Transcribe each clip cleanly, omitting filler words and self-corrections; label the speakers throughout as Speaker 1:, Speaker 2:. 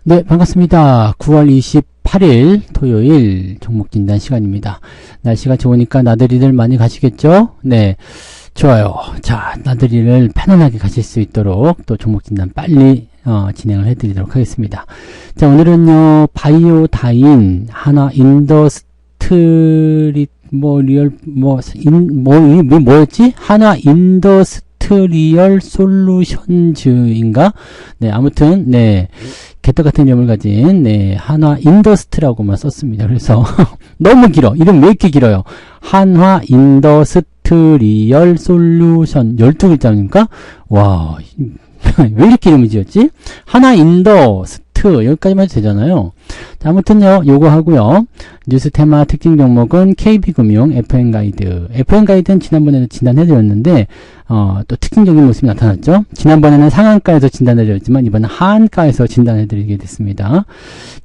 Speaker 1: 네, 반갑습니다. 9월 28일 토요일 종목진단 시간입니다. 날씨가 좋으니까 나들이들 많이 가시겠죠? 네, 좋아요. 자, 나들이를 편안하게 가실 수 있도록 또 종목진단 빨리 진행을 해드리도록 하겠습니다. 자, 오늘은요, 바이오다인, 하나 인더스트리, 뭐였지? 하나 인더스트리얼 솔루션즈인가? 네, 아무튼, 네. 개떡 같은 이름을 가진, 네, 한화 인더스트라고만 썼습니다. 그래서, 너무 길어. 이름 왜 이렇게 길어요? 한화 인더스트리얼 솔루션, 12글자입니까? 와, 왜 이렇게 이름을 지었지? 한화 인더스트, 여기까지만 해도 되잖아요. 자, 아무튼요, 요거 하고요. 뉴스 테마 특징 종목은 KB금융, FN가이드. FN가이드는 지난번에도 진단해드렸는데, 또 특징적인 모습이 나타났죠. 지난번에는 상한가에서 진단해드렸지만, 이번엔 하한가에서 진단해드리게 됐습니다.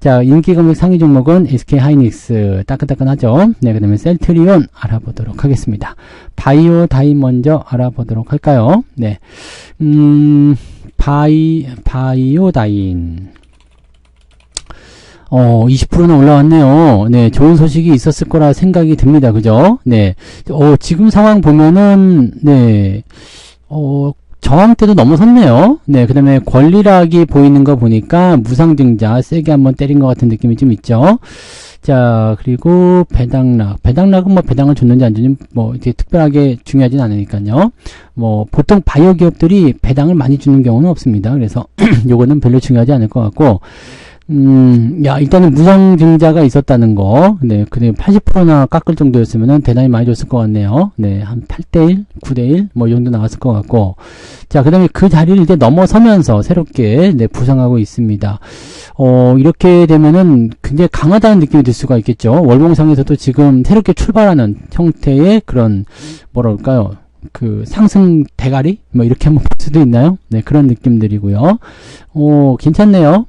Speaker 1: 자, 인기금액 상위 종목은 SK하이닉스, 따끈따끈하죠. 네, 그 다음에 셀트리온 알아보도록 하겠습니다. 바이오다인 먼저 알아보도록 할까요? 네, 바이오다인. 20%나 올라왔네요. 네, 좋은 소식이 있었을 거라 생각이 듭니다. 그죠? 네. 지금 상황 보면은, 네, 저항 때도 넘어섰네요. 네, 그 다음에 권리락이 보이는 거 보니까 무상증자 세게 한번 때린 것 같은 느낌이 좀 있죠. 자, 그리고 배당락. 배당락은 뭐 배당을 줬는지 안 줬는지 뭐 이렇게 특별하게 중요하진 않으니까요. 뭐 보통 바이오 기업들이 배당을 많이 주는 경우는 없습니다. 그래서 요거는 별로 중요하지 않을 것 같고, 일단은 무상증자가 있었다는 거. 네, 그래 80%나 깎을 정도였으면은 대단히 많이 줬을 것 같네요. 네, 한 8대1, 9대1, 뭐 이 정도 나왔을 것 같고. 자, 그 다음에 그 자리를 이제 넘어서면서 새롭게, 네, 부상하고 있습니다. 이렇게 되면은 굉장히 강하다는 느낌이 들 수가 있겠죠. 월봉상에서도 지금 새롭게 출발하는 형태의 그런, 뭐랄까요. 그 상승 대가리? 뭐 이렇게 한번 볼 수도 있나요? 네, 그런 느낌들이고요. 괜찮네요.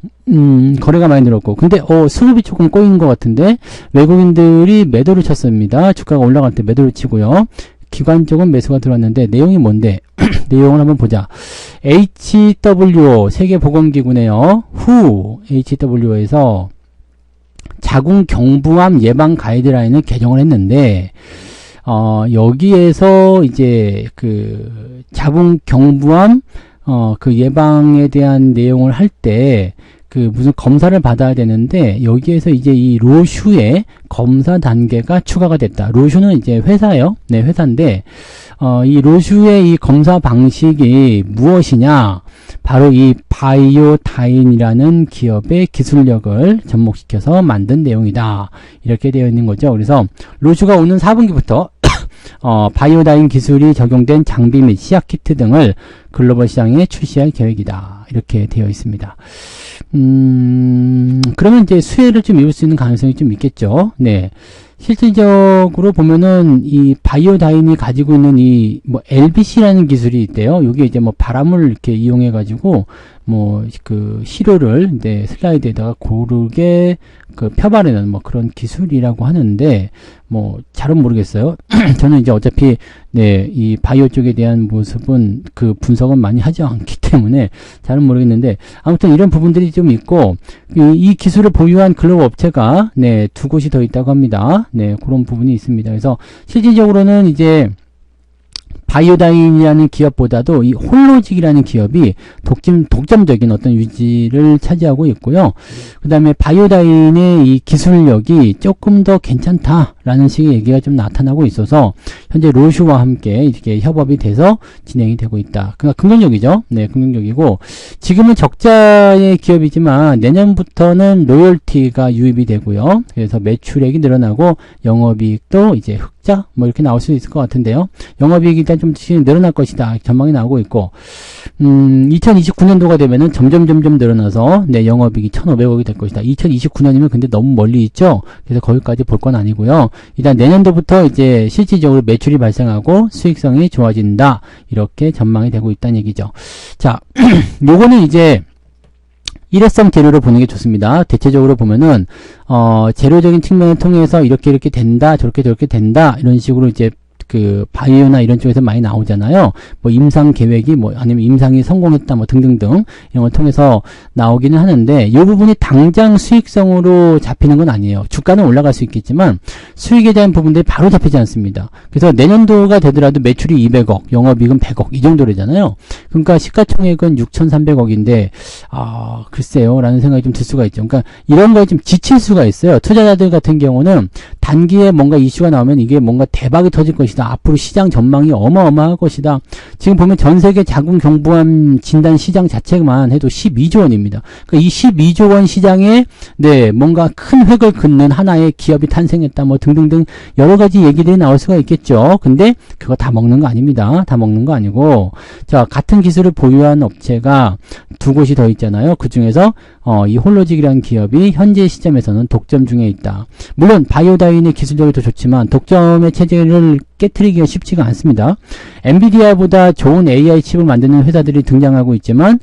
Speaker 1: 거래가 많이 늘었고. 근데, 수급이 조금 꼬이는 것 같은데, 외국인들이 매도를 쳤습니다. 주가가 올라갈 때 매도를 치고요. 기관 쪽은 매수가 들어왔는데, 내용이 뭔데? 내용을 한번 보자. HWO, 세계보건기구네요. HWO에서 자궁 경부암 예방 가이드라인을 개정을 했는데, 여기에서 이제 그 자궁 경부암 그 예방에 대한 내용을 할 때 그 무슨 검사를 받아야 되는데, 여기에서 이제 이 로슈의 검사 단계가 추가가 됐다. 로슈는 이제 회사예요. 네, 회사인데 이 로슈의 이 검사 방식이 무엇이냐? 바로 이 바이오다인이라는 기업의 기술력을 접목시켜서 만든 내용이다. 이렇게 되어 있는 거죠. 그래서 로슈가 오는 4분기부터 바이오다인 기술이 적용된 장비 및 시약키트 등을 글로벌 시장에 출시할 계획이다. 이렇게 되어 있습니다. 그러면 이제 수혜를 좀 입을 수 있는 가능성이 좀 있겠죠. 네. 실질적으로 보면은 이 바이오다인이 가지고 있는 이 뭐 LBC라는 기술이 있대요. 이게 이제 뭐 바람을 이렇게 이용해 가지고 뭐 그 시료를 이제 슬라이드에다가 고르게 그 펴바르는 뭐 그런 기술이라고 하는데, 뭐 잘은 모르겠어요. 저는 이제 어차피 네, 이 바이오 쪽에 대한 모습은 그 분석은 많이 하지 않기 때문에 잘은 모르겠는데, 아무튼 이런 부분들이 좀 있고, 이 기술을 보유한 글로벌 업체가 네, 2곳이 더 있다고 합니다. 네, 그런 부분이 있습니다. 그래서 실질적으로는 이제 바이오다인이라는 기업보다도 이 홀로직이라는 기업이 독점적인 어떤 위치를 차지하고 있고요. 그 다음에 바이오다인의 이 기술력이 조금 더 괜찮다라는 식의 얘기가 좀 나타나고 있어서 현재 로슈와 함께 이렇게 협업이 돼서 진행이 되고 있다. 그러니까 긍정적이죠. 네, 긍정적이고, 지금은 적자의 기업이지만 내년부터는 로열티가 유입이 되고요. 그래서 매출액이 늘어나고 영업이익도 이제 흑자 적자 뭐 이렇게 나올 수 있을 것 같은데요. 영업이익이 일단 좀 늘어날 것이다 전망이 나오고 있고 2029년도가 되면은 점점 늘어나서 네, 영업이익이 1,500억이 될 것이다. 2029년이면 근데 너무 멀리 있죠. 그래서 거기까지 볼 건 아니고요. 일단 내년도부터 이제 실질적으로 매출이 발생하고 수익성이 좋아진다. 이렇게 전망이 되고 있다는 얘기죠. 자, 요거는 이제 일회성 재료로 보는 게 좋습니다. 대체적으로 보면은 재료적인 측면을 통해서 이렇게 된다, 저렇게 된다 이런 식으로 이제 그 바이오나 이런 쪽에서 많이 나오잖아요. 뭐 임상 계획이 뭐 아니면 임상이 성공했다 뭐 등등등 이런 걸 통해서 나오기는 하는데 이 부분이 당장 수익성으로 잡히는 건 아니에요. 주가는 올라갈 수 있겠지만 수익에 대한 부분들이 바로 잡히지 않습니다. 그래서 내년도가 되더라도 매출이 200억, 영업이익은 100억 이 정도래잖아요. 그러니까 시가총액은 6,300억인데 글쎄요 라는 생각이 좀 들 수가 있죠. 그러니까 이런 거에 좀 지칠 수가 있어요. 투자자들 같은 경우는 단기에 뭔가 이슈가 나오면 이게 뭔가 대박이 터질 것이다. 앞으로 시장 전망이 어마어마할 것이다. 지금 보면 전 세계 자궁 경부암 진단 시장 자체만 해도 12조 원입니다. 그러니까 이 12조 원 시장에 네, 뭔가 큰 획을 긋는 하나의 기업이 탄생했다. 뭐 등등등 여러 가지 얘기들이 나올 수가 있겠죠. 근데 그거 다 먹는 거 아닙니다. 다 먹는 거 아니고 자, 같은 기술을 보유한 업체가 두 곳이 더 있잖아요. 그 중에서 이 홀로직이라는 기업이 현재 시점에서는 독점 중에 있다. 물론 바이오다인의 기술력이 더 좋지만 독점의 체제를 깨트리기가 쉽지가 않습니다. 엔비디아보다 좋은 AI 칩을 만드는 회사들이 등장하고 있지만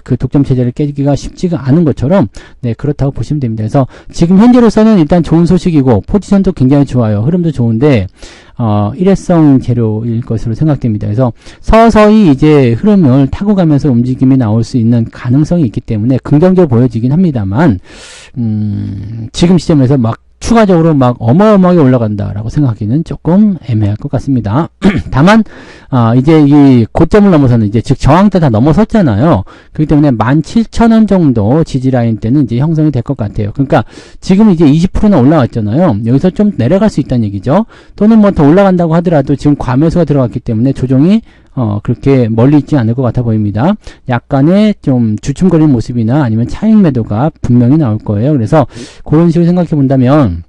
Speaker 1: 그 독점 체제를 깨기가 쉽지가 않은 것처럼 네, 그렇다고 보시면 됩니다. 그래서 지금 현재로서는 일단 좋은 소식이고 포지션도 굉장히 좋아요. 흐름도 좋은데 일회성 재료일 것으로 생각됩니다. 그래서 서서히 이제 흐름을 타고 가면서 움직임이 나올 수 있는 가능성이 있기 때문에 긍정적으로 보여지긴 합니다만 지금 시점에서 막 추가적으로 막 어마어마하게 올라간다라고 생각하기는 조금 애매할 것 같습니다. 다만 이제 이 고점을 넘어서는 이제 즉 저항대 다 넘어섰잖아요. 그렇기 때문에 17,000원 정도 지지라인 때는 이제 형성이 될 것 같아요. 그러니까 지금 이제 20%나 올라왔잖아요. 여기서 좀 내려갈 수 있다는 얘기죠. 또는 뭐 더 올라간다고 하더라도 지금 과매수가 들어갔기 때문에 조정이 그렇게 멀리 있지 않을 것 같아 보입니다. 약간의 좀 주춤거리는 모습이나 아니면 차익 매도가 분명히 나올 거예요. 그래서 그런 식으로 생각해 본다면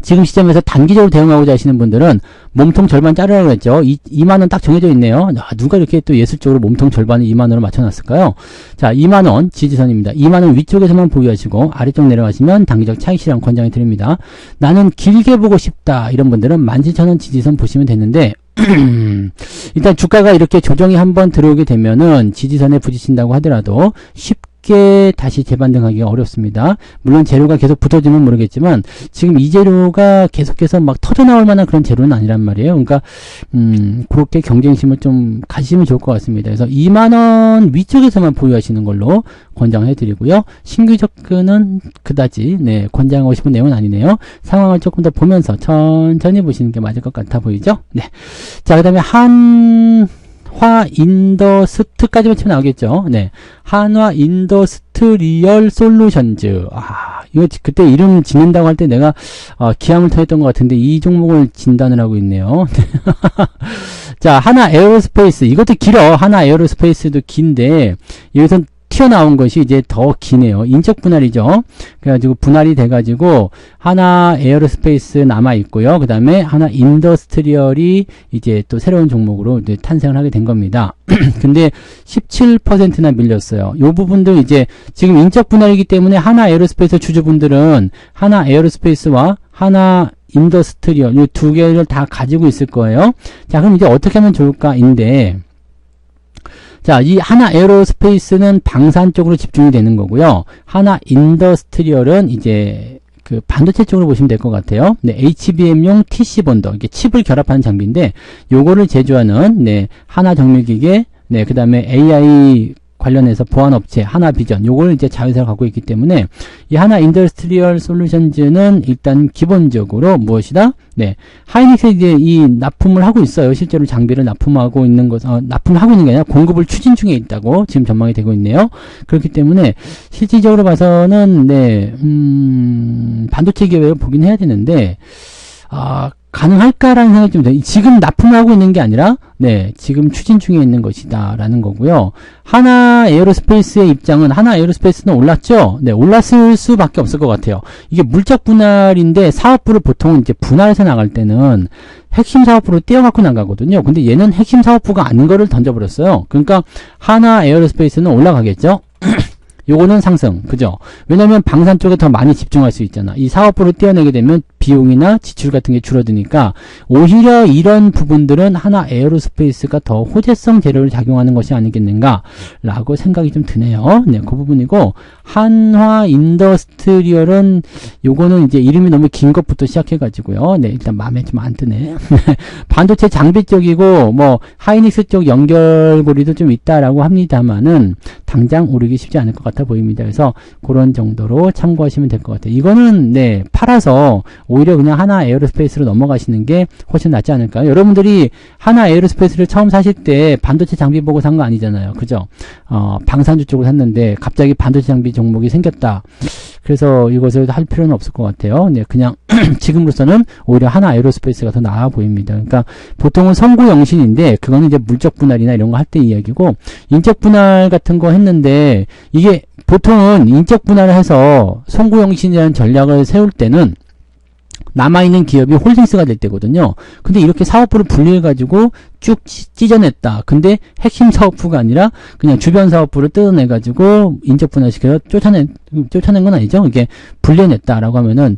Speaker 1: 지금 시점에서 단기적으로 대응하고자 하시는 분들은 몸통 절반 자르라고 했죠. 2만원 딱 정해져 있네요. 누가 이렇게 또 예술적으로 몸통 절반을 2만원으로 맞춰놨을까요? 자, 2만원 지지선입니다. 2만원 위쪽에서만 보유하시고 아래쪽 내려가시면 단기적 차익 실현 권장해 드립니다. 나는 길게 보고 싶다 이런 분들은 17,000원 지지선 보시면 되는데 일단 주가가 이렇게 조정이 한번 들어오게 되면은 지지선에 부딪힌다고 하더라도 쉽게 다시 재반등하기가 어렵습니다. 물론 재료가 계속 붙어지면 모르겠지만 지금 이 재료가 계속해서 막 터져나올 만한 그런 재료는 아니란 말이에요. 그러니까 그렇게 경쟁심을 좀 가지시면 좋을 것 같습니다. 그래서 2만원 위쪽에서만 보유하시는 걸로 권장해 드리고요. 신규 접근은 그다지 네, 권장하고 싶은 내용은 아니네요. 상황을 조금 더 보면서 천천히 보시는 게 맞을 것 같아 보이죠? 네. 자, 그다음에 한화 인더스트까지만 치면 나오겠죠. 네. 한화 인더스트리얼 솔루션즈. 이거 그때 이름 짓는다고 할 때 내가 기함을 토했던 것 같은데 이 종목을 진단을 하고 있네요. 자, 하나 에어로스페이스. 이것도 길어. 하나 에어로스페이스도 긴데 여기서 튀어나온 것이 이제 더 기네요. 인적 분할이죠. 그래가지고 분할이 돼가지고 하나 에어로스페이스 남아있고요. 그 다음에 하나 인더스트리얼이 이제 또 새로운 종목으로 이제 탄생을 하게 된 겁니다. 근데 17%나 밀렸어요. 요 부분도 이제 지금 인적 분할이기 때문에 하나 에어로스페이스 주주분들은 하나 에어로스페이스와 하나 인더스트리얼 이 두 개를 다 가지고 있을 거예요. 자, 그럼 이제 어떻게 하면 좋을까인데 자, 이 하나 에어로스페이스는 방산 쪽으로 집중이 되는 거고요. 하나 인더스트리얼은 이제 그 반도체 쪽으로 보시면 될 것 같아요. 네, HBM용 TC 본더, 이게 칩을 결합하는 장비인데 요거를 제조하는 네, 하나 정밀기계, 네, 그다음에 AI 관련해서 보안업체 하나비전 요걸 이제 자회사가 갖고 있기 때문에 이 하나 인더스트리얼 솔루션즈는 일단 기본적으로 무엇이다? 네, 하이닉스에 이제 이 납품을 하고 있어요. 실제로 장비를 납품하고 있는 것, 납품하고 있는 게 아니라 공급을 추진 중에 있다고 지금 전망이 되고 있네요. 그렇기 때문에 실질적으로 봐서는 네, 반도체 기업을 보긴 해야 되는데 가능할까라는 생각이 좀 돼요. 지금 납품하고 있는 게 아니라, 네, 지금 추진 중에 있는 것이다, 라는 거고요. 하나 에어로스페이스의 입장은, 하나 에어로스페이스는 올랐죠? 네, 올랐을 수밖에 없을 것 같아요. 이게 물적 분할인데, 사업부를 보통 이제 분할해서 나갈 때는, 핵심 사업부로 떼어갖고 나가거든요. 근데 얘는 핵심 사업부가 아닌 거를 던져버렸어요. 그러니까, 하나 에어로스페이스는 올라가겠죠? 요거는 상승, 그죠? 왜냐면 방산 쪽에 더 많이 집중할 수 있잖아. 이 사업부를 떼어내게 되면 비용이나 지출 같은 게 줄어드니까 오히려 이런 부분들은 하나 에어로스페이스가 더 호재성 재료를 작용하는 것이 아니겠는가 라고 생각이 좀 드네요. 네, 그 부분이고 한화 인더스트리얼은 요거는 이제 이름이 너무 긴 것부터 시작해가지고요. 네, 일단 마음에 좀 안 드네. 반도체 장비 쪽이고 뭐 하이닉스 쪽 연결고리도 좀 있다라고 합니다만은 당장 오르기 쉽지 않을 것 같아 보입니다. 그래서 그런 정도로 참고하시면 될 것 같아요. 이거는 네, 팔아서 오히려 그냥 하나 에어로스페이스로 넘어가시는 게 훨씬 낫지 않을까요? 여러분들이 하나 에어로스페이스를 처음 사실 때 반도체 장비 보고 산 거 아니잖아요. 그죠? 방산주 쪽을 샀는데 갑자기 반도체 장비 종목이 생겼다. 그래서 이것을 할 필요는 없을 것 같아요. 네, 그냥 지금으로서는 오히려 하나 에어로스페이스가 더 나아 보입니다. 그러니까 보통은 선구영신인데 그거는 이제 물적 분할이나 이런 거 할 때 이야기고 인적 분할 같은 거 했는데 이게 보통은 인적 분할을 해서 선구영신이라는 전략을 세울 때는 남아있는 기업이 홀딩스가 될 때거든요. 근데 이렇게 사업부를 분리해가지고 쭉 찢어냈다. 근데 핵심 사업부가 아니라 그냥 주변 사업부를 뜯어내가지고 인적 분할시켜서 쫓아낸 건 아니죠. 이게 분리해냈다라고 하면은,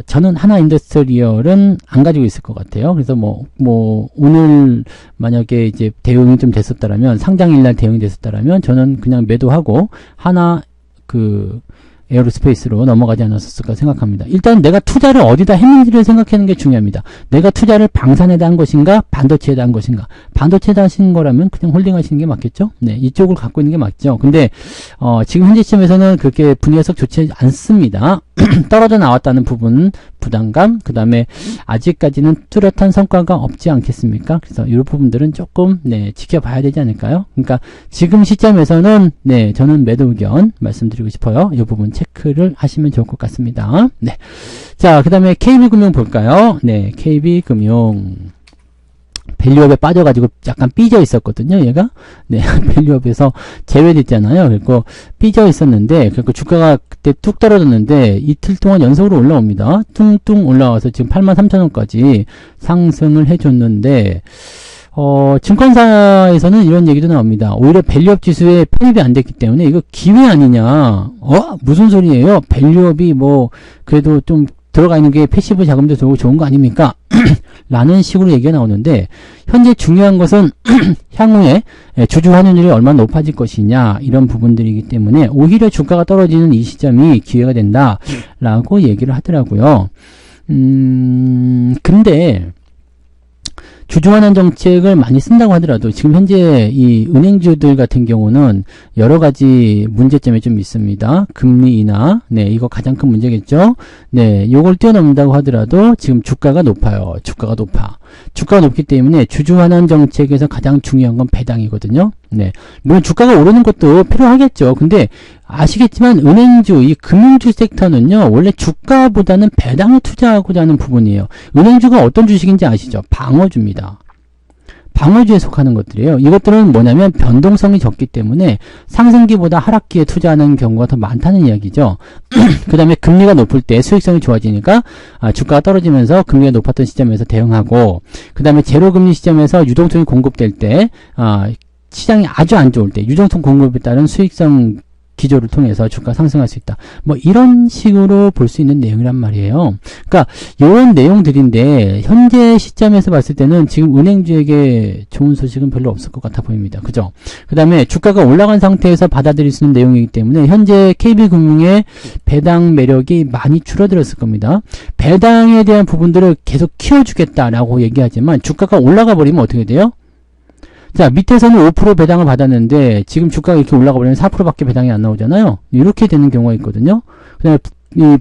Speaker 1: 저는 하나 인더스트리얼은 안 가지고 있을 것 같아요. 그래서 오늘 만약에 이제 대응이 좀 됐었다라면, 상장일날 대응이 됐었다라면, 저는 그냥 매도하고, 하나, 에어로스페이스로 넘어가지 않았을까 생각합니다. 일단 내가 투자를 어디다 했는지를 생각하는 게 중요합니다. 내가 투자를 방산에다 한 것인가 반도체에다 한 것인가. 반도체에다 하신 거라면 그냥 홀딩하시는 게 맞겠죠. 네, 이쪽을 갖고 있는 게 맞죠. 근데 지금 현재 시점에서는 그렇게 분위기가 썩 좋지 않습니다. 떨어져 나왔다는 부분 부담감, 그 다음에 아직까지는 뚜렷한 성과가 없지 않겠습니까? 그래서 이 부분들은 조금 지켜봐야 되지 않을까요? 그러니까 지금 시점에서는 저는 매도 의견 말씀드리고 싶어요. 이 부분 체크를 하시면 좋을 것 같습니다. 네, 자, 그 다음에 KB금융 볼까요? 네, KB금융 밸류업에 빠져가지고 약간 삐져 있었거든요, 얘가. 네, 밸류업에서 제외됐잖아요. 그리고 삐져 있었는데, 그리고 주가가 그때 뚝 떨어졌는데, 이틀 동안 연속으로 올라옵니다. 뚱뚱 올라와서 지금 83,000원까지 상승을 해줬는데, 증권사에서는 이런 얘기도 나옵니다. 오히려 밸류업 지수에 편입이 안 됐기 때문에 이거 기회 아니냐. 무슨 소리예요? 밸류업이 그래도 좀 들어가 있는 게 패시브 자금도 좋은 거 아닙니까? 라는 식으로 얘기가 나오는데 현재 중요한 것은 향후에 주주 환원율이 얼마나 높아질 것이냐 이런 부분들이기 때문에 오히려 주가가 떨어지는 이 시점이 기회가 된다 라고 얘기를 하더라고요. 근데 주주환원 정책을 많이 쓴다고 하더라도 지금 현재 이 은행주들 같은 경우는 여러 가지 문제점이 좀 있습니다. 금리 인하, 이거 가장 큰 문제겠죠. 요걸 뛰어넘는다고 하더라도 지금 주가가 높아요. 주가가 높기 때문에 주주환원 정책에서 가장 중요한 건 배당이거든요. 물론 주가가 오르는 것도 필요하겠죠. 근데 아시겠지만 은행주, 이 금융주 섹터는요, 원래 주가보다는 배당을 투자하고자 하는 부분이에요. 은행주가 어떤 주식인지 아시죠? 방어주입니다. 방어주에 속하는 것들이에요. 이것들은 뭐냐면 변동성이 적기 때문에 상승기보다 하락기에 투자하는 경우가 더 많다는 이야기죠. 그 다음에 금리가 높을 때 수익성이 좋아지니까 주가가 떨어지면서 금리가 높았던 시점에서 대응하고, 그 다음에 제로금리 시점에서 유동성이 공급될 때 시장이 아주 안 좋을 때 유동성 공급에 따른 수익성 기조를 통해서 주가 상승할 수 있다. 이런 식으로 볼 수 있는 내용이란 말이에요. 그러니까 이런 내용들인데 현재 시점에서 봤을 때는 지금 은행주에게 좋은 소식은 별로 없을 것 같아 보입니다. 그죠? 그 다음에 주가가 올라간 상태에서 받아들일 수 있는 내용이기 때문에 현재 KB금융의 배당 매력이 많이 줄어들었을 겁니다. 배당에 대한 부분들을 계속 키워주겠다라고 얘기하지만 주가가 올라가 버리면 어떻게 돼요? 자, 밑에서는 5% 배당을 받았는데 지금 주가가 이렇게 올라가 버리면 4%밖에 배당이 안 나오잖아요. 이렇게 되는 경우가 있거든요. 그다음에 이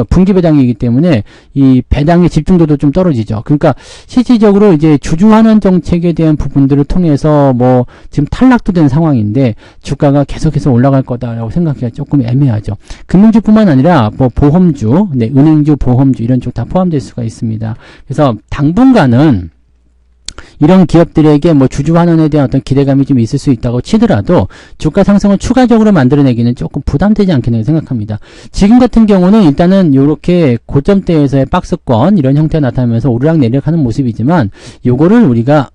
Speaker 1: 분기 배당이기 때문에 이 배당의 집중도도 좀 떨어지죠. 그러니까 실질적으로 이제 주주환원 정책에 대한 부분들을 통해서 뭐 지금 탈락도 된 상황인데 주가가 계속해서 올라갈 거다라고 생각하기가 조금 애매하죠. 금융주뿐만 아니라 뭐 보험주, 네, 은행주, 보험주 이런 쪽 다 포함될 수가 있습니다. 그래서 당분간은 이런 기업들에게 뭐 주주 환원에 대한 어떤 기대감이 좀 있을 수 있다고 치더라도 주가 상승을 추가적으로 만들어내기는 조금 부담되지 않겠나 생각합니다. 지금 같은 경우는 일단은 이렇게 고점대에서의 박스권 이런 형태가 나타나면서 오르락내리락 하는 모습이지만 요거를 우리가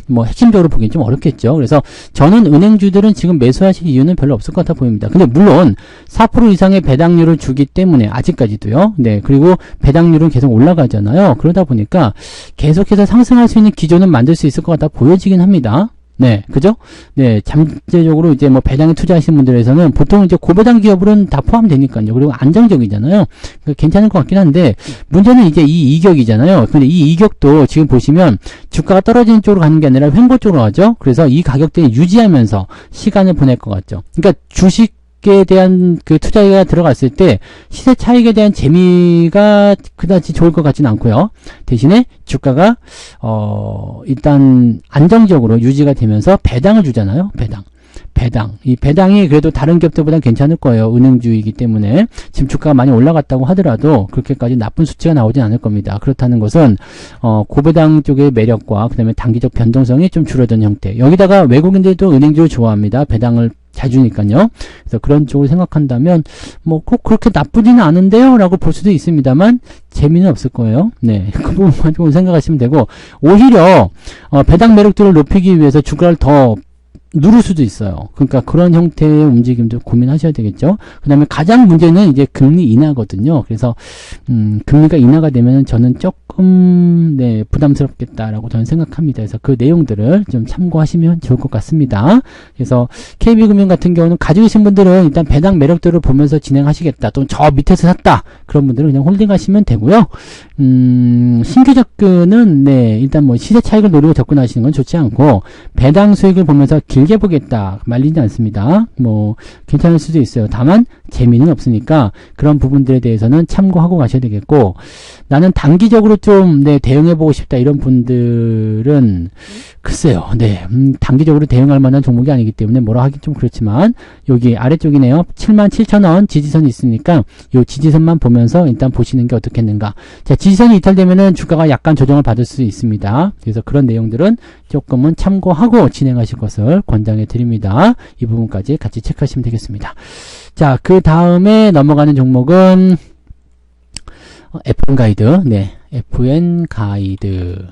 Speaker 1: 뭐 핵심적으로 보기엔 좀 어렵겠죠. 그래서 저는 은행주들은 지금 매수하실 이유는 별로 없을 것 같아 보입니다. 근데 물론 4% 이상의 배당률을 주기 때문에 아직까지도요. 네, 그리고 배당률은 계속 올라가잖아요. 그러다 보니까 계속해서 상승할 수 있는 기조는 만들 수 있을 것 같아 보여지긴 합니다. 네, 그죠? 네, 잠재적으로 이제 뭐 배당에 투자하시는 분들에서는 보통 이제 고배당 기업으로는 다 포함되니까요. 그리고 안정적이잖아요. 그러니까 괜찮을 것 같긴 한데, 문제는 이제 이 이격이잖아요. 근데 이 이격도 지금 보시면 주가가 떨어지는 쪽으로 가는 게 아니라 횡보 쪽으로 가죠? 그래서 이 가격대를 유지하면서 시간을 보낼 것 같죠. 그러니까 주식에 대한 그 투자가 들어갔을 때 시세 차익에 대한 재미가 그다지 좋을 것 같지는 않고요. 대신에 주가가 일단 안정적으로 유지가 되면서 배당을 주잖아요. 배당. 이 배당이 그래도 다른 기업들보다 괜찮을 거예요. 은행주이기 때문에. 지금 주가가 많이 올라갔다고 하더라도 그렇게까지 나쁜 수치가 나오진 않을 겁니다. 그렇다는 것은 고배당 쪽의 매력과 그다음에 단기적 변동성이 좀 줄어든 형태. 여기다가 외국인들도 은행주를 좋아합니다. 배당을 잘 주니까요. 그래서 그런 쪽을 생각한다면 뭐 꼭 그렇게 나쁘지는 않은데요 라고 볼 수도 있습니다만 재미는 없을 거예요. 네, 그 부분만 좀 생각하시면 되고, 오히려 배당 매력도를 높이기 위해서 주가를 더 누를 수도 있어요. 그러니까 그런 형태의 움직임도 고민하셔야 되겠죠. 그 다음에 가장 문제는 이제 금리 인하거든요. 그래서 금리가 인하가 되면 저는 조금 네, 부담스럽겠다라고 저는 생각합니다. 그래서 그 내용들을 좀 참고하시면 좋을 것 같습니다. 그래서 KB금융 같은 경우는 가지고 계신 분들은 일단 배당 매력도를 보면서 진행하시겠다. 또는 저 밑에서 샀다. 그런 분들은 그냥 홀딩하시면 되고요. 신규 접근은 네, 일단 뭐 시세 차익을 노리고 접근하시는 건 좋지 않고, 배당 수익을 보면서 길게 보겠다 말리지 않습니다. 뭐 괜찮을 수도 있어요. 다만 재미는 없으니까 그런 부분들에 대해서는 참고하고 가셔야 되겠고, 나는 단기적으로 좀 네, 대응해보고 싶다 이런 분들은 글쎄요. 네, 단기적으로 대응할 만한 종목이 아니기 때문에 뭐라 하기 좀 그렇지만 여기 아래쪽이네요. 77,000원 지지선이 있으니까 요 지지선만 보면서 일단 보시는 게 어떻겠는가. 자, 지지선이 이탈되면은 주가가 약간 조정을 받을 수 있습니다. 그래서 그런 내용들은 조금은 참고하고 진행하실 것을 권장해 드립니다. 이 부분까지 같이 체크하시면 되겠습니다. 자, 그 다음에 넘어가는 종목은 FN 가이드. 네, FN 가이드.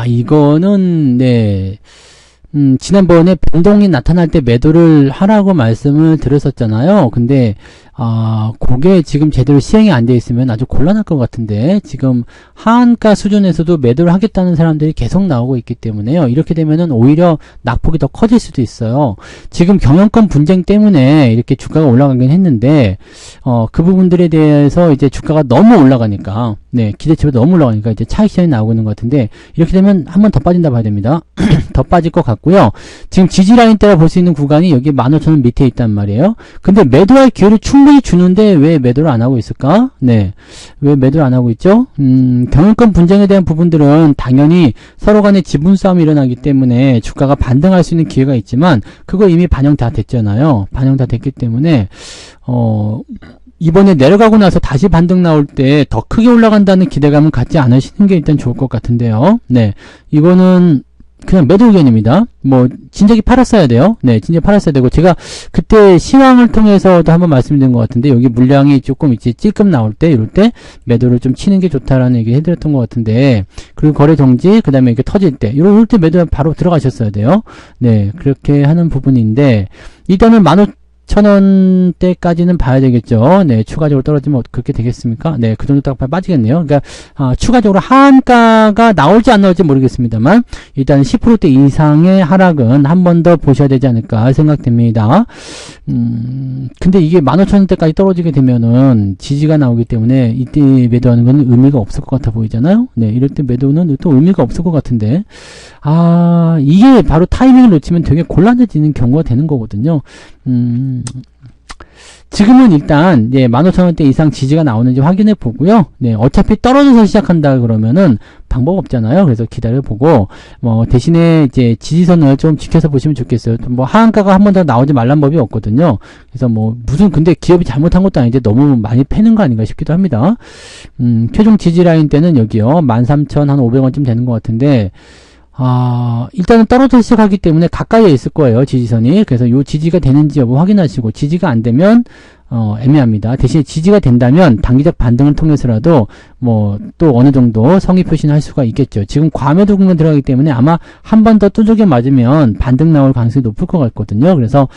Speaker 1: 이거는 네, 지난번에 변동이 나타날 때 매도를 하라고 말씀을 드렸었잖아요. 근데 그게 지금 제대로 시행이 안 돼 있으면 아주 곤란할 것 같은데, 지금 하한가 수준에서도 매도를 하겠다는 사람들이 계속 나오고 있기 때문에요. 이렇게 되면은 오히려 낙폭이 더 커질 수도 있어요. 지금 경영권 분쟁 때문에 이렇게 주가가 올라가긴 했는데, 그 부분들에 대해서 이제 주가가 너무 올라가니까, 네, 기대치보다 너무 올라가니까 이제 차익 시장이 나오고 있는 것 같은데, 이렇게 되면 한 번 더 빠진다 봐야 됩니다. 더 빠질 것 같고요. 지금 지지라인 따라 볼 수 있는 구간이 여기 15,000원 밑에 있단 말이에요. 근데 매도할 기회를 충분히 주는데 왜 매도를 안 하고 있을까? 네. 왜 매도를 안 하고 있죠? 경영권 분쟁에 대한 부분들은 당연히 서로 간에 지분 싸움이 일어나기 때문에 주가가 반등할 수 있는 기회가 있지만, 그거 이미 반영 다 됐잖아요. 반영 다 됐기 때문에, 이번에 내려가고 나서 다시 반등 나올 때 더 크게 올라간다는 기대감은 갖지 않으시는 게 일단 좋을 것 같은데요. 네. 이거는 그냥 매도 의견입니다. 뭐 진작에 팔았어야 돼요. 네, 진작에 팔았어야 되고, 제가 그때 시황을 통해서도 한번 말씀드린 것 같은데, 여기 물량이 조금 이제 찔끔 나올 때, 이럴 때 매도를 좀 치는 게 좋다라는 얘기 해드렸던 것 같은데, 그리고 거래 정지, 그 다음에 이렇게 터질 때, 이럴 때 매도 바로 들어가셨어야 돼요. 네, 그렇게 하는 부분인데, 일단은 11,000원대까지는 봐야 되겠죠. 네, 추가적으로 떨어지면 그렇게 되겠습니까? 네, 그 정도 딱 빠지겠네요. 그러니까, 추가적으로 하한가가 나올지 안 나올지 모르겠습니다만, 일단 10%대 이상의 하락은 한 번 더 보셔야 되지 않을까 생각됩니다. 근데 이게 15,000원대까지 떨어지게 되면은 지지가 나오기 때문에 이때 매도하는 건 의미가 없을 것 같아 보이잖아요. 네, 이럴 때 매도는 또 의미가 없을 것 같은데, 이게 바로 타이밍을 놓치면 되게 곤란해지는 경우가 되는 거거든요. 지금은 일단, 15,000원대 이상 지지가 나오는지 확인해 보고요. 네, 어차피 떨어져서 시작한다 그러면은 방법 없잖아요. 그래서 기다려 보고, 대신에 이제 지지선을 좀 지켜서 보시면 좋겠어요. 하한가가 한 번 더 나오지 말란 법이 없거든요. 그래서 근데 기업이 잘못한 것도 아닌데 너무 많이 패는 거 아닌가 싶기도 합니다. 최종 지지 라인 때는 여기요. 13,500원쯤 되는 것 같은데, 일단은 떨어져 시작하기 때문에 가까이에 있을 거예요, 지지선이. 그래서 요 지지가 되는지 여부 확인하시고, 지지가 안 되면, 애매합니다. 대신에 지지가 된다면, 단기적 반등을 통해서라도, 또 어느 정도 성의 표시는 할 수가 있겠죠. 지금 과매도 국면 들어가기 때문에 아마 한 번 더 두들겨 맞으면 반등 나올 가능성이 높을 것 같거든요. 그래서,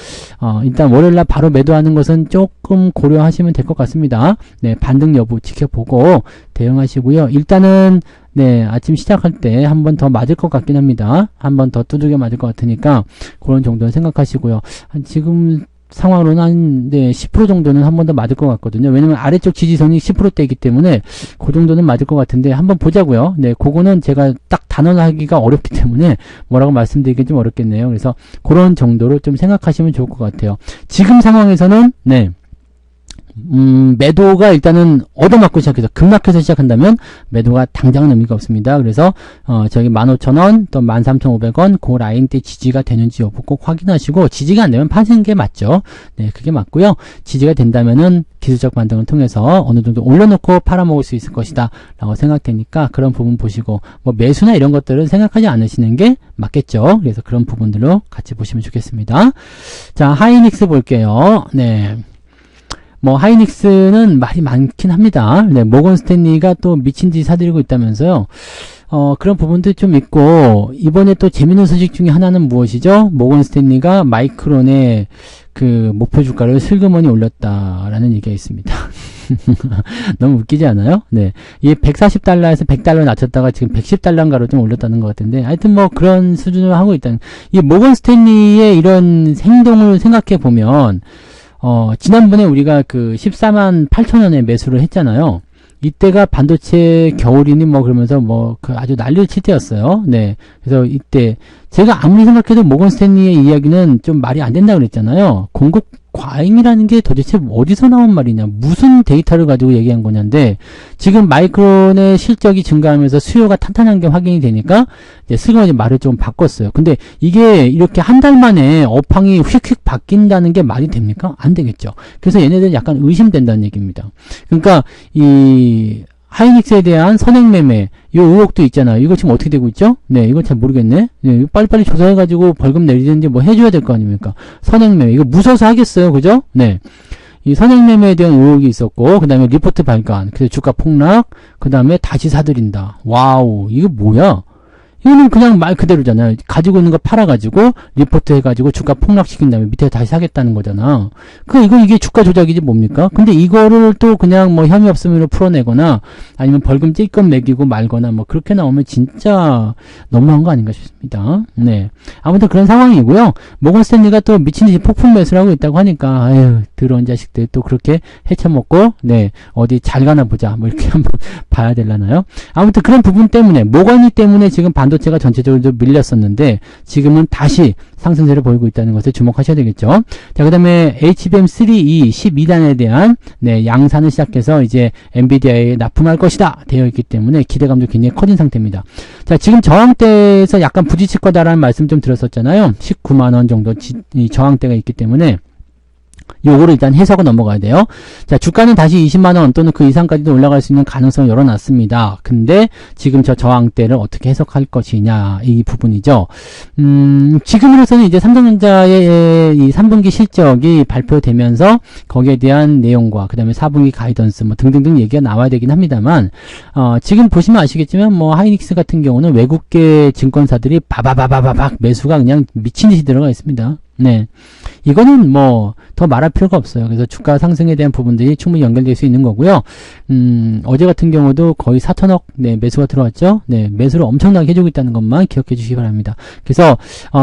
Speaker 1: 일단 월요일날 바로 매도하는 것은 조금 고려하시면 될 것 같습니다. 네, 반등 여부 지켜보고 대응하시고요. 일단은, 네, 아침 시작할 때 한 번 더 맞을 것 같긴 합니다. 한 번 더 두들겨 맞을 것 같으니까 그런 정도는 생각하시고요. 지금 상황으로는 한 10% 정도는 한 번 더 맞을 것 같거든요. 왜냐면 아래쪽 지지선이 10%대이기 때문에 그 정도는 맞을 것 같은데 한번 보자고요. 네, 그거는 제가 딱 단언하기가 어렵기 때문에 뭐라고 말씀드리기 좀 어렵겠네요. 그래서 그런 정도로 좀 생각하시면 좋을 것 같아요. 지금 상황에서는 매도가 일단은 얻어맞고 시작해서 급락해서 시작한다면 매도가 당장은 의미가 없습니다. 그래서 저기 15,000원 또 13,500원 그 라인대 지지가 되는지 여부 꼭 확인하시고, 지지가 안 되면 파시는 게 맞죠. 네, 그게 맞고요. 지지가 된다면은 기술적 반등을 통해서 어느 정도 올려놓고 팔아먹을 수 있을 것이다 라고 생각되니까 그런 부분 보시고, 매수나 이런 것들은 생각하지 않으시는 게 맞겠죠. 그래서 그런 부분들로 같이 보시면 좋겠습니다. 자, 하이닉스 볼게요. 네. 하이닉스는 말이 많긴 합니다. 네, 모건 스탠리가 또 미친 듯이 사들이고 있다면서요. 그런 부분도 좀 있고, 이번에 또 재밌는 소식 중에 하나는 무엇이죠? 모건 스탠리가 마이크론의 그 목표 주가를 슬그머니 올렸다라는 얘기가 있습니다. 너무 웃기지 않아요? 네. 이게 140달러에서 100달러 낮췄다가 지금 110달러인가로 좀 올렸다는 것 같은데, 하여튼 그런 수준으로 하고 있다는, 이 모건 스탠리의 이런 행동을 생각해 보면, 지난번에 우리가 그 148,000원에 매수를 했잖아요. 이때가 반도체 겨울이니 그러면서 그 아주 난리를 칠 때였어요. 네. 그래서 이때 제가 아무리 생각해도 모건 스탠리의 이야기는 좀 말이 안 된다고 그랬잖아요. 공급 과잉이라는 게 도대체 어디서 나온 말이냐, 무슨 데이터를 가지고 얘기한 거냐인데, 지금 마이크론의 실적이 증가하면서 수요가 탄탄한 게 확인이 되니까 이제 슬그머니 말을 좀 바꿨어요. 근데 이게 이렇게 한 달 만에 업황이 휙휙 바뀐다는 게 말이 됩니까? 안 되겠죠. 그래서 얘네들은 약간 의심된다는 얘기입니다. 그러니까 이 하이닉스에 대한 선행매매, 이 의혹도 있잖아요. 이거 지금 어떻게 되고 있죠? 네, 이거 잘 모르겠네. 네, 빨리빨리 조사해가지고 벌금 내리든지 해줘야 될 거 아닙니까? 선행매매. 이거 무서워서 하겠어요. 그죠? 네. 이 선행매매에 대한 의혹이 있었고, 그 다음에 리포트 발간, 그래서 주가 폭락, 그 다음에 다시 사들인다. 와우, 이거 뭐야? 이거는 그냥 말 그대로잖아요. 가지고 있는 거 팔아가지고 리포트 해가지고 주가 폭락시킨 다음에 밑에 다시 사겠다는 거잖아. 이게 주가 조작이지 뭡니까? 근데 이거를 또 그냥 혐의 없음으로 풀어내거나 아니면 벌금 찔끔 매기고 말거나 그렇게 나오면 진짜 너무한 거 아닌가 싶습니다. 네. 아무튼 그런 상황이고요. 모건 스탠리가 또 미친듯이 폭풍 매수를 하고 있다고 하니까 아유, 더러운 자식들 또 그렇게 헤쳐먹고 네, 어디 잘 가나 보자 이렇게 한번 봐야 되려나요? 아무튼 그런 부분 때문에 모건이 때문에 지금 반도체가 전체적으로 좀 밀렸었는데 지금은 다시 상승세를 보이고 있다는 것에 주목하셔야 되겠죠. 자, 그 다음에 HBM3E 12단에 대한 양산을 시작해서 이제 엔비디아에 납품할 것이다 되어 있기 때문에 기대감도 굉장히 커진 상태입니다. 자, 지금 저항대에서 약간 부딪힐 거다라는 말씀 좀 드렸었잖아요. 19만원 정도 이 저항대가 있기 때문에 요거를 일단 해석은 넘어가야 돼요. 자, 주가는 다시 20만원 또는 그 이상까지도 올라갈 수 있는 가능성을 열어놨습니다. 근데 지금 저 저항대를 어떻게 해석할 것이냐, 이 부분이죠. 지금으로서는 이제 삼성전자의 이 3분기 실적이 발표되면서 거기에 대한 내용과 그 다음에 4분기 가이던스 등등등 얘기가 나와야 되긴 합니다만, 지금 보시면 아시겠지만 하이닉스 같은 경우는 외국계 증권사들이 바바바바박 매수가 그냥 미친 듯이 들어가 있습니다. 네. 이거는 더 말할 필요가 없어요. 그래서 주가 상승에 대한 부분들이 충분히 연결될 수 있는 거고요. 어제 같은 경우도 거의 4천억, 매수가 들어왔죠. 네, 매수를 엄청나게 해주고 있다는 것만 기억해 주시기 바랍니다. 그래서,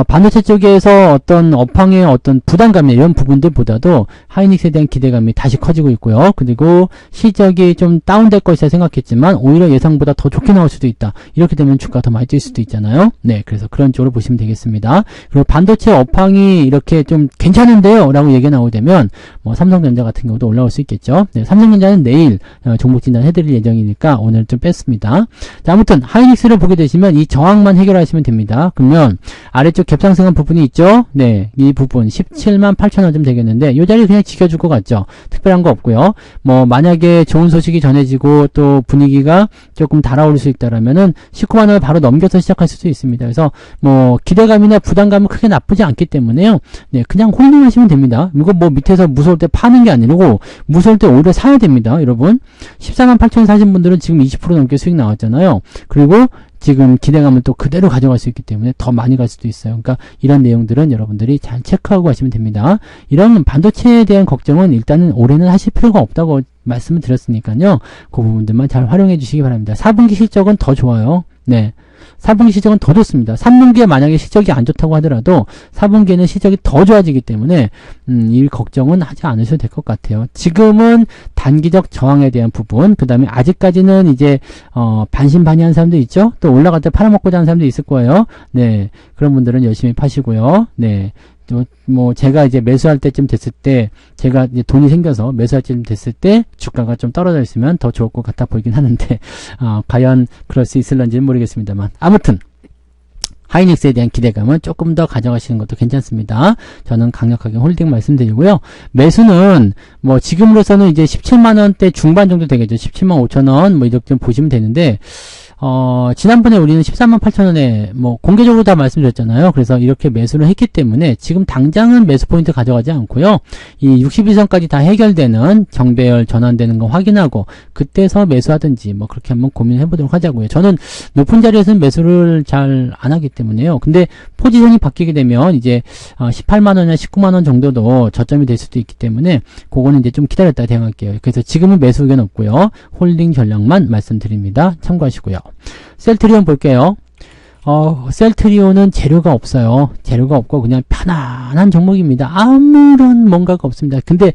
Speaker 1: 반도체 쪽에서 어떤 업황의 어떤 부담감 이런 부분들보다도 하이닉스에 대한 기대감이 다시 커지고 있고요. 그리고 실적이 좀 다운될 것이라 생각했지만 오히려 예상보다 더 좋게 나올 수도 있다. 이렇게 되면 주가 더 많이 뛸 수도 있잖아요. 네, 그래서 그런 쪽으로 보시면 되겠습니다. 그리고 반도체 업황이 이렇게 좀 괜찮은데요 라고 얘기가 나오게 되면 뭐 삼성전자 같은 경우도 올라올 수 있겠죠. 네, 삼성전자는 내일 종목 진단 해드릴 예정이니까 오늘 좀 뺐습니다. 자, 아무튼 하이닉스를 보게 되시면 이 저항만 해결하시면 됩니다. 그러면 아래쪽 갭상승한 부분이 있죠. 네, 이 부분 17만 8천원 좀 되겠는데 이 자리 그냥 지켜줄 것 같죠. 특별한 거 없고요. 뭐 만약에 좋은 소식이 전해지고 또 분위기가 조금 달아오를 수 있다라면은 19만원을 바로 넘겨서 시작할 수도 있습니다. 그래서 뭐 기대감이나 부담감은 크게 나쁘지 않기 때문에요. 네, 그냥 홀딩하시면 됩니다. 이거 뭐 밑에서 무서울 때 파는 게 아니고 무서울 때 오히려 사야 됩니다. 여러분 14만 8천 사신 분들은 지금 20% 넘게 수익 나왔잖아요. 그리고 지금 기대감을 또 그대로 가져갈 수 있기 때문에 더 많이 갈 수도 있어요. 그러니까 이런 내용들은 여러분들이 잘 체크하고 가시면 됩니다. 이런 반도체에 대한 걱정은 일단은 올해는 하실 필요가 없다고 말씀을 드렸으니까요. 그 부분들만 잘 활용해 주시기 바랍니다. 4분기 실적은 더 좋아요. 네. 4분기 실적은 더 좋습니다. 3분기에 만약에 실적이 안 좋다고 하더라도 4분기에는 실적이 더 좋아지기 때문에 이 걱정은 하지 않으셔도 될 것 같아요. 지금은 단기적 저항에 대한 부분, 그 다음에 아직까지는 이제 반신반의한 사람도 있죠. 또 올라갈 때 팔아먹고자 하는 사람도 있을 거예요. 네, 그런 분들은 열심히 파시고요. 네. 뭐 제가 이제 매수할 때쯤 됐을 때 제가 이제 돈이 생겨서 매수할 때쯤 됐을 때 주가가 좀 떨어져 있으면 더 좋을 것 같아 보이긴 하는데 과연 그럴 수 있을런지는 모르겠습니다만 아무튼 하이닉스에 대한 기대감은 조금 더 가져가시는 것도 괜찮습니다. 저는 강력하게 홀딩 말씀드리고요. 매수는 뭐 지금으로서는 이제 17만원대 중반 정도 되겠죠. 17만 5천원 뭐 이렇게 좀 보시면 되는데 지난번에 우리는 13만 8천원에 뭐 공개적으로 다 말씀드렸잖아요. 그래서 이렇게 매수를 했기 때문에 지금 당장은 매수 포인트 가져가지 않고요. 이 61선까지 다 해결되는 정배열 전환되는 거 확인하고 그때서 매수하든지 뭐 그렇게 한번 고민해 보도록 하자고요. 저는 높은 자리에서는 매수를 잘 안 하기 때문에요. 근데 포지션이 바뀌게 되면 이제 18만원이나 19만원 정도도 저점이 될 수도 있기 때문에 그거는 이제 좀 기다렸다 대응할게요. 그래서 지금은 매수 의견 없고요. 홀딩 전략만 말씀드립니다. 참고하시고요. 셀트리온 볼게요. 셀트리온은 재료가 없어요. 재료가 없고 그냥 편안한 종목입니다. 아무런 뭔가가 없습니다. 근데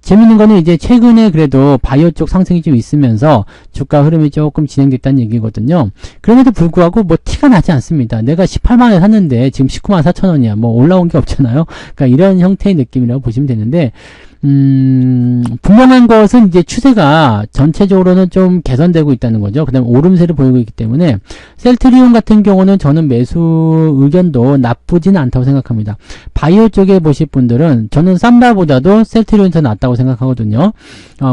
Speaker 1: 재밌는 거는 이제 최근에 그래도 바이오 쪽 상승이 좀 있으면서 주가 흐름이 조금 진행됐다는 얘기거든요. 그럼에도 불구하고 뭐 티가 나지 않습니다. 내가 18만원에 샀는데 지금 19만 4천원이야. 뭐 올라온 게 없잖아요. 그러니까 이런 형태의 느낌이라고 보시면 되는데 분명한 것은 이제 추세가 전체적으로는 좀 개선되고 있다는 거죠. 그 다음에 오름세를 보이고 있기 때문에 셀트리온 같은 경우는 저는 매수 의견도 나쁘진 않다고 생각합니다. 바이오 쪽에 보실 분들은 저는 삼바보다도 셀트리온이 더 낫다고 생각하거든요.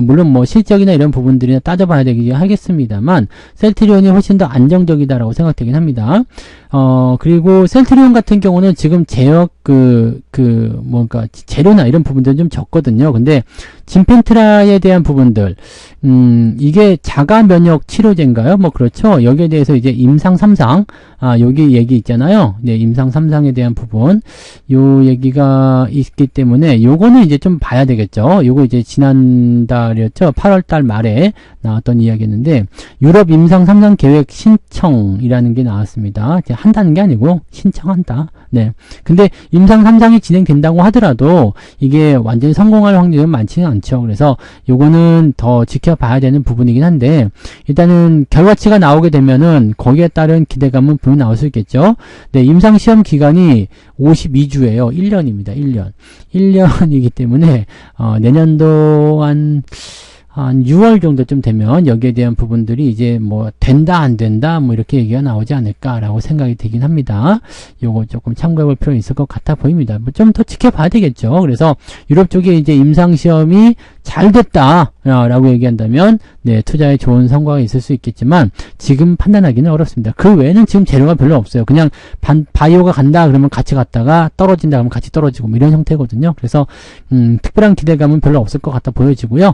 Speaker 1: 물론 뭐 실적이나 이런 부분들이나 따져봐야 되긴 하겠습니다만 셀트리온이 훨씬 더 안정적이다라고 생각되긴 합니다. 그리고 셀트리온 같은 경우는 지금 제약 뭔가 재료나 이런 부분들은 좀 적거든요. 근데 진펜트라에 대한 부분들, 이게 자가 면역 치료제인가요? 뭐 그렇죠. 여기에 대해서 이제 임상 3상, 여기 얘기 있잖아요. 네, 임상 3상에 대한 부분, 요 얘기가 있기 때문에 요거는 이제 좀 봐야 되겠죠. 요거 이제 지난달이었죠. 8월달 말에 나왔던 이야기였는데 유럽 임상 3상 계획 신청이라는 게 나왔습니다. 이제 한다는 게 아니고 신청한다. 네. 근데 임상 3상이 진행된다고 하더라도 이게 완전히 성공할 확률은 많지는 않죠. 그래서 요거는 더 지켜봐야 되는 부분이긴 한데 일단은 결과치가 나오게 되면은 거기에 따른 기대감은 분명히 나올 수 있겠죠. 네, 임상 시험 기간이 52주예요. 1년입니다. 1년. 1년이기 때문에 내년도 한 6월 정도쯤 되면 여기에 대한 부분들이 이제 뭐 된다 안 된다 뭐 이렇게 얘기가 나오지 않을까라고 생각이 되긴 합니다. 요거 조금 참고해 볼 필요가 있을 것 같아 보입니다. 뭐 좀 더 지켜봐야 되겠죠. 그래서 유럽 쪽에 이제 임상시험이 잘 됐다 라고 얘기한다면 네, 투자에 좋은 성과가 있을 수 있겠지만 지금 판단하기는 어렵습니다. 그 외에는 지금 재료가 별로 없어요. 그냥 바이오가 간다 그러면 같이 갔다가 떨어진다 그러면 같이 떨어지고 뭐 이런 형태거든요. 그래서 특별한 기대감은 별로 없을 것 같아 보여지고요.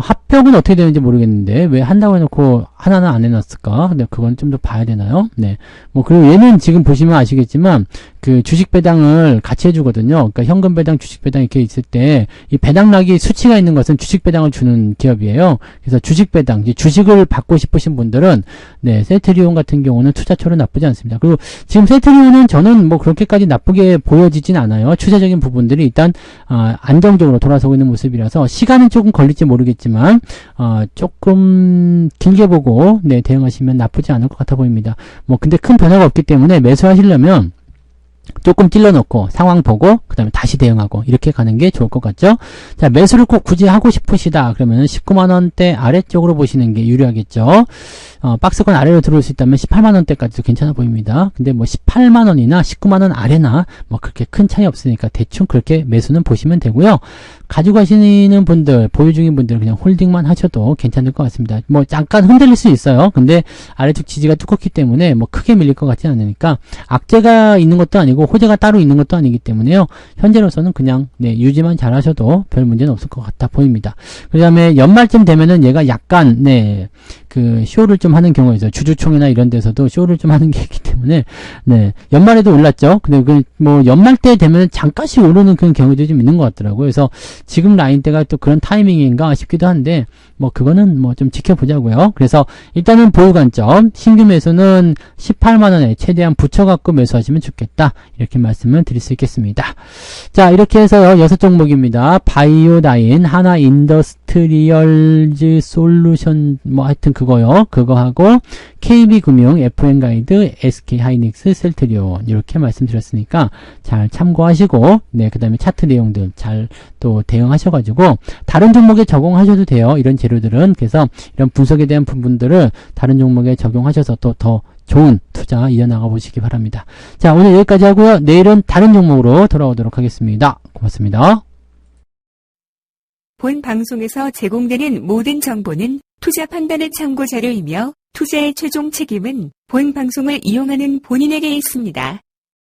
Speaker 1: 합격은 어떻게 되는지 모르겠는데 왜 한다고 해놓고 하나는 안 해놨을까? 근데 그건 좀 더 봐야 되나요? 네. 뭐 그리고 얘는 지금 보시면 아시겠지만 그 주식 배당을 같이 해주거든요. 그러니까 현금 배당, 주식 배당 이렇게 있을 때 이 배당락이 수치가 있는 것은 주식 배당을 주는 기업이에요. 그래서 주식 배당, 이제 주식을 받고 싶으신 분들은 네, 셀트리온 같은 경우는 투자처로 나쁘지 않습니다. 그리고 지금 셀트리온은 저는 뭐 그렇게까지 나쁘게 보여지진 않아요. 추세적인 부분들이 일단 안정적으로 돌아서고 있는 모습이라서 시간은 조금 걸릴지 모르겠지만 조금 길게 보고 네, 대응하시면 나쁘지 않을 것 같아 보입니다. 뭐 근데 큰 변화가 없기 때문에 매수하시려면 조금 찔러놓고 상황 보고 그 다음에 다시 대응하고 이렇게 가는 게 좋을 것 같죠. 자, 매수를 꼭 굳이 하고 싶으시다 그러면 19만원대 아래쪽으로 보시는 게 유리하겠죠. 박스권 아래로 들어올 수 있다면 18만원대까지도 괜찮아 보입니다. 근데 뭐 18만원이나 19만원 아래나 뭐 그렇게 큰 차이 없으니까 대충 그렇게 매수는 보시면 되고요. 가지고 가시는 분들, 보유 중인 분들 그냥 홀딩만 하셔도 괜찮을 것 같습니다. 뭐 잠깐 흔들릴 수 있어요. 근데 아래쪽 지지가 두껍기 때문에 뭐 크게 밀릴 것 같지 않으니까 악재가 있는 것도 아니고 호재가 따로 있는 것도 아니기 때문에요. 현재로서는 그냥 유지만 잘 하셔도 별 문제는 없을 것 같아 보입니다. 그 다음에 연말쯤 되면은 얘가 약간 그 쇼를 좀 하는 경우가 있어요. 주주총회나 이런 데서도 쇼를 좀 하는 게 있기 때문에 연말에도 올랐죠. 근데 뭐 연말 때 되면 잠깐씩 오르는 그런 경우도 좀 있는 것 같더라고요. 그래서 지금 라인대가 또 그런 타이밍인가 싶기도 한데 뭐 그거는 뭐 좀 지켜보자고요. 그래서 일단은 보유 관점, 신규 매수는 18만원에 최대한 붙여갖고 매수하시면 좋겠다. 이렇게 말씀을 드릴 수 있겠습니다. 자, 이렇게 해서요 6종목입니다. 바이오다인, 하나 인더스트리얼즈 솔루션 뭐 하여튼 그거요. 그거하고 KB금융, FN가이드, SK하이닉스, 셀트리온 이렇게 말씀드렸으니까 잘 참고하시고 그 다음에 차트 내용들 잘 또 대응하셔가지고 다른 종목에 적용하셔도 돼요. 이런 재료들은. 그래서 이런 분석에 대한 부분들을 다른 종목에 적용하셔서 또 더 좋은 투자 이어나가 보시기 바랍니다. 자, 오늘 여기까지 하고요. 내일은 다른 종목으로 돌아오도록 하겠습니다. 고맙습니다.
Speaker 2: 본 방송에서 제공되는 모든 정보는 투자 판단의 참고 자료이며 투자의 최종 책임은 본 방송을 이용하는 본인에게 있습니다.